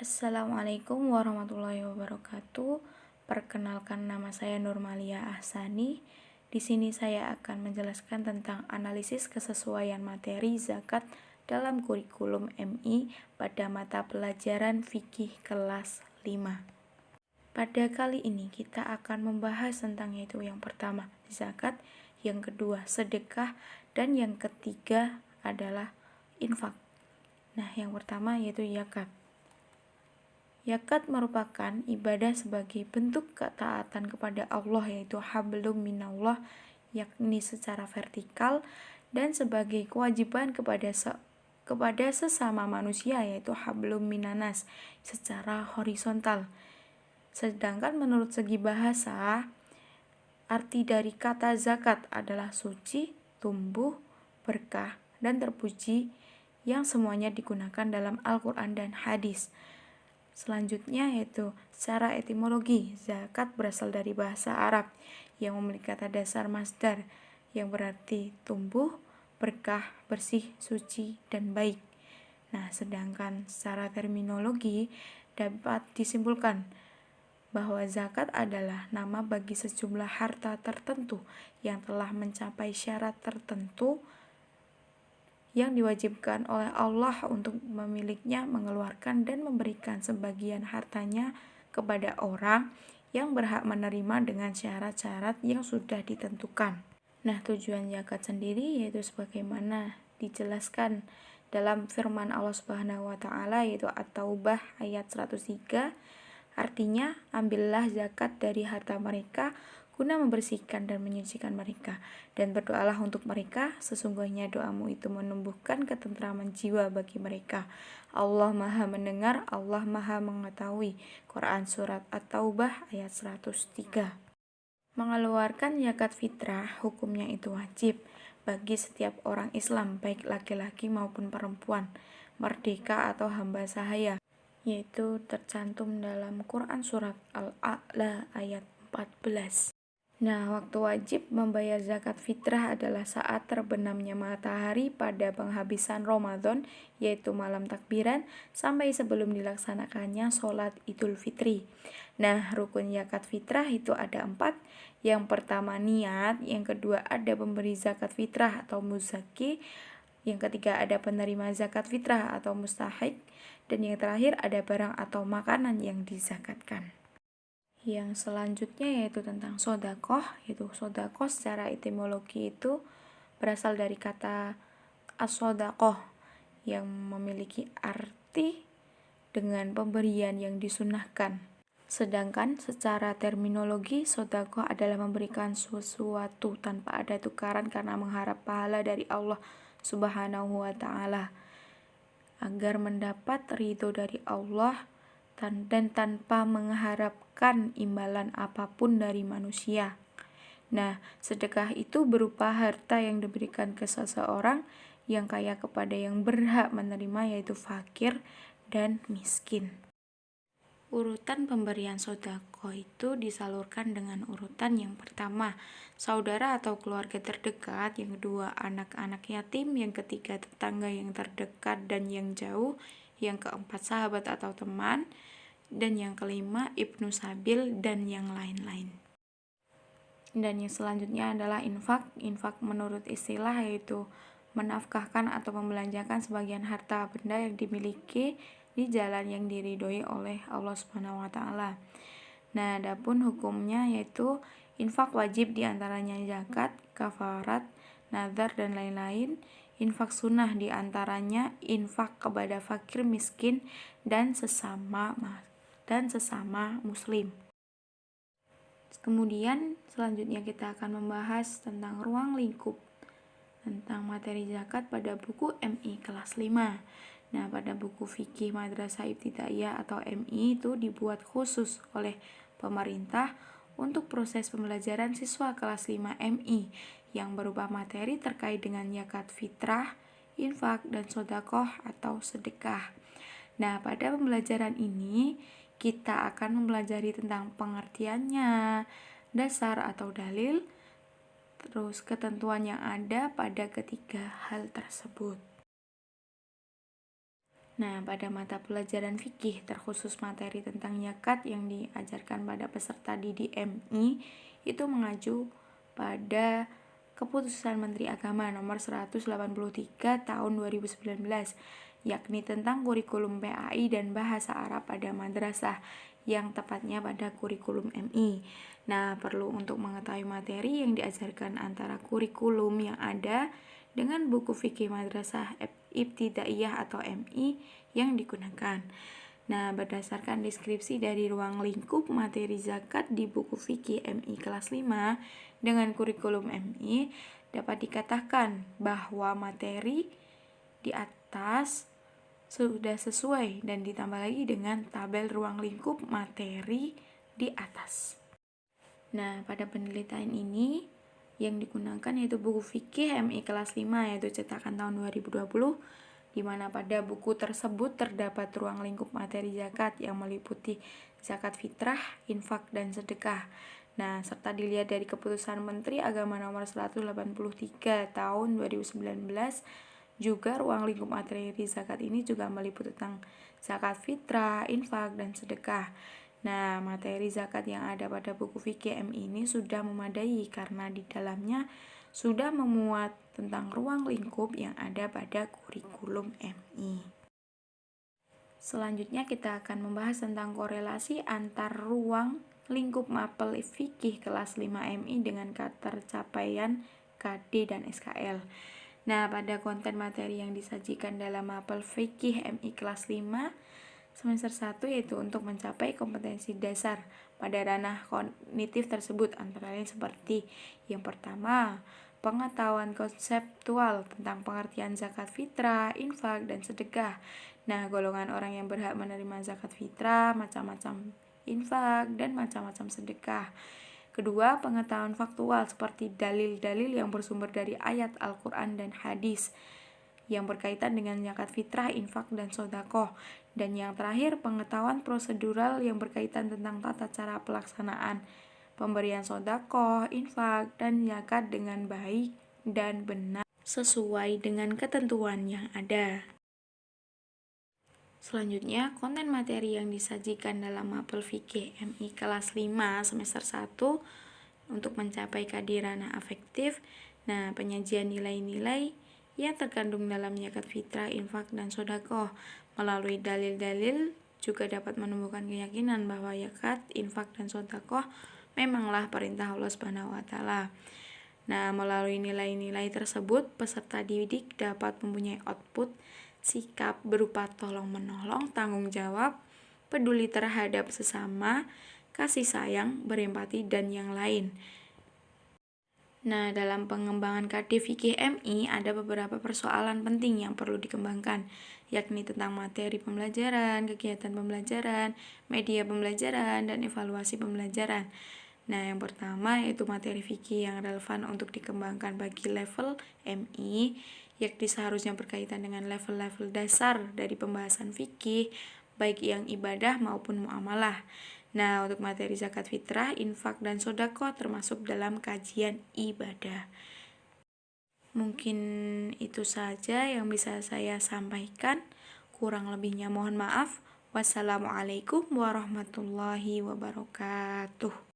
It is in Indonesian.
Assalamualaikum warahmatullahi wabarakatuh. Perkenalkan, nama saya Nurmalia Ahsani. Di sini saya akan menjelaskan tentang analisis kesesuaian materi zakat dalam kurikulum MI pada mata pelajaran fikih kelas 5. Pada kali ini kita akan membahas tentang yaitu yang pertama zakat, yang kedua sedekah, dan yang ketiga adalah infak. Nah, yang pertama yaitu zakat. Zakat merupakan ibadah sebagai bentuk ketaatan kepada Allah, yaitu hablum minallah, yakni secara vertikal, dan sebagai kewajiban kepada sesama manusia, yaitu hablum minanas, secara horizontal. Sedangkan menurut segi bahasa, arti dari kata zakat adalah suci, tumbuh, berkah, dan terpuji, yang semuanya digunakan dalam Al-Quran dan hadis. Selanjutnya yaitu secara etimologi, zakat berasal dari bahasa Arab yang memiliki kata dasar masdar yang berarti tumbuh, berkah, bersih, suci, dan baik. Nah, sedangkan secara terminologi dapat disimpulkan bahwa zakat adalah nama bagi sejumlah harta tertentu yang telah mencapai syarat tertentu yang diwajibkan oleh Allah untuk memilikinya, mengeluarkan dan memberikan sebagian hartanya kepada orang yang berhak menerima dengan syarat-syarat yang sudah ditentukan. Nah, tujuan zakat sendiri yaitu sebagaimana dijelaskan dalam firman Allah Subhanahu wa taala, yaitu At-Taubah ayat 103. Artinya, ambillah zakat dari harta mereka guna membersihkan dan menyucikan mereka, dan berdoalah untuk mereka, sesungguhnya doamu itu menumbuhkan ketentraman jiwa bagi mereka. Allah Maha Mendengar, Allah Maha Mengetahui. Quran Surat At-Taubah ayat 103. Mengeluarkan zakat fitrah hukumnya itu wajib bagi setiap orang Islam, baik laki-laki maupun perempuan, merdeka atau hamba sahaya, yaitu tercantum dalam Quran Surat Al-A'la ayat 14. Nah, waktu wajib membayar zakat fitrah adalah saat terbenamnya matahari pada penghabisan Ramadan, yaitu malam takbiran, sampai sebelum dilaksanakannya sholat Idul Fitri. Nah, rukun zakat fitrah itu ada 4. Yang pertama niat, yang kedua ada pemberi zakat fitrah atau muzaki, yang ketiga ada penerima zakat fitrah atau mustahik, dan yang terakhir ada barang atau makanan yang dizakatkan. Yang selanjutnya yaitu tentang sodakoh, yaitu sodakoh secara etimologi itu berasal dari kata as-sodakoh yang memiliki arti dengan pemberian yang disunahkan. Sedangkan secara terminologi, sodakoh adalah memberikan sesuatu tanpa ada tukaran karena mengharap pahala dari Allah Subhanahu wa ta'ala agar mendapat ridho dari Allah dan tanpa mengharapkan imbalan apapun dari manusia. Nah, sedekah itu berupa harta yang diberikan ke seseorang yang kaya kepada yang berhak menerima, yaitu fakir dan miskin. Urutan pemberian sodako itu disalurkan dengan urutan yang pertama, saudara atau keluarga terdekat, yang kedua, anak-anak yatim, yang ketiga, tetangga yang terdekat dan yang jauh, yang keempat, sahabat atau teman, dan yang kelima, ibnu sabil, dan yang lain-lain. Dan yang selanjutnya adalah infak. Infak menurut istilah yaitu menafkahkan atau membelanjakan sebagian harta benda yang dimiliki di jalan yang diridhoi oleh Allah Subhanahu wa taala. Nah, adapun hukumnya yaitu infak wajib diantaranya zakat, kafarat, nazar, dan lain-lain. Infak sunnah diantaranya infak kepada fakir miskin dan sesama muslim. Kemudian selanjutnya kita akan membahas tentang ruang lingkup tentang materi zakat pada buku MI kelas 5. Nah, pada buku fikih Madrasah Ibtidaiyah atau MI itu dibuat khusus oleh pemerintah untuk proses pembelajaran siswa kelas 5 MI yang berupa materi terkait dengan zakat fitrah, infak, dan sodakoh atau sedekah. Nah, pada pembelajaran ini kita akan mempelajari tentang pengertiannya, dasar atau dalil, terus ketentuan yang ada pada ketiga hal tersebut. Nah, pada mata pelajaran fikih terkhusus materi tentang zakat yang diajarkan pada peserta didik MI itu mengacu pada Keputusan Menteri Agama Nomor 183 Tahun 2019, yakni tentang kurikulum PAI dan bahasa Arab pada madrasah, yang tepatnya pada kurikulum MI. Nah, perlu untuk mengetahui materi yang diajarkan antara kurikulum yang ada dengan buku fikih madrasah ibtidaiyah atau MI yang digunakan. Nah, berdasarkan deskripsi dari ruang lingkup materi zakat di buku fikih MI kelas 5 dengan kurikulum MI, dapat dikatakan bahwa materi di atas sudah sesuai dan ditambah lagi dengan tabel ruang lingkup materi di atas. Nah, pada penelitian ini yang digunakan yaitu buku fikih MI kelas 5 yaitu cetakan tahun 2020, di mana pada buku tersebut terdapat ruang lingkup materi zakat yang meliputi zakat fitrah, infak, dan sedekah. Nah, serta dilihat dari Keputusan Menteri Agama Nomor 183 Tahun 2019, juga ruang lingkup materi zakat ini juga meliputi tentang zakat fitrah, infak, dan sedekah. Nah, materi zakat yang ada pada buku fikih MI ini sudah memadai karena di dalamnya sudah memuat tentang ruang lingkup yang ada pada kurikulum MI. Selanjutnya kita akan membahas tentang korelasi antar ruang lingkup mapel fikih kelas 5 MI dengan ketercapaian KD dan SKL. Nah, pada konten materi yang disajikan dalam mapel fikih MI kelas 5 semester 1 yaitu untuk mencapai kompetensi dasar pada ranah kognitif tersebut, antara lain seperti yang pertama, pengetahuan konseptual tentang pengertian zakat fitrah, infak, dan sedekah. Nah, golongan orang yang berhak menerima zakat fitrah, macam-macam infak, dan macam-macam sedekah. Kedua, pengetahuan faktual seperti dalil-dalil yang bersumber dari ayat Al-Quran dan hadis yang berkaitan dengan zakat fitrah, infak, dan sodakoh. Dan yang terakhir, pengetahuan prosedural yang berkaitan tentang tata cara pelaksanaan pemberian sodakoh, infak, dan zakat dengan baik dan benar sesuai dengan ketentuan yang ada. Selanjutnya, konten materi yang disajikan dalam mapel fikih MI kelas 5 semester 1 untuk mencapai kadirana afektif. Nah, penyajian nilai-nilai yang terkandung dalam zakat fitrah, infak, dan sodakoh melalui dalil-dalil juga dapat menumbuhkan keyakinan bahwa zakat, infak, dan sodakoh memanglah perintah Allah Subhanahu wa Ta'ala. Nah, melalui nilai-nilai tersebut, peserta didik dapat mempunyai output sikap berupa tolong-menolong, tanggung jawab, peduli terhadap sesama, kasih sayang, berempati, dan yang lain. Nah, dalam pengembangan KD fikih MI ada beberapa persoalan penting yang perlu dikembangkan, yakni tentang materi pembelajaran, kegiatan pembelajaran, media pembelajaran, dan evaluasi pembelajaran. Nah, yang pertama yaitu materi fikih yang relevan untuk dikembangkan bagi level MI, yakni seharusnya berkaitan dengan level-level dasar dari pembahasan fikih, baik yang ibadah maupun muamalah. Nah, untuk materi zakat fitrah, infak, dan sodakoh termasuk dalam kajian ibadah. Mungkin itu saja yang bisa saya sampaikan. Kurang lebihnya mohon maaf. Wassalamualaikum warahmatullahi wabarakatuh.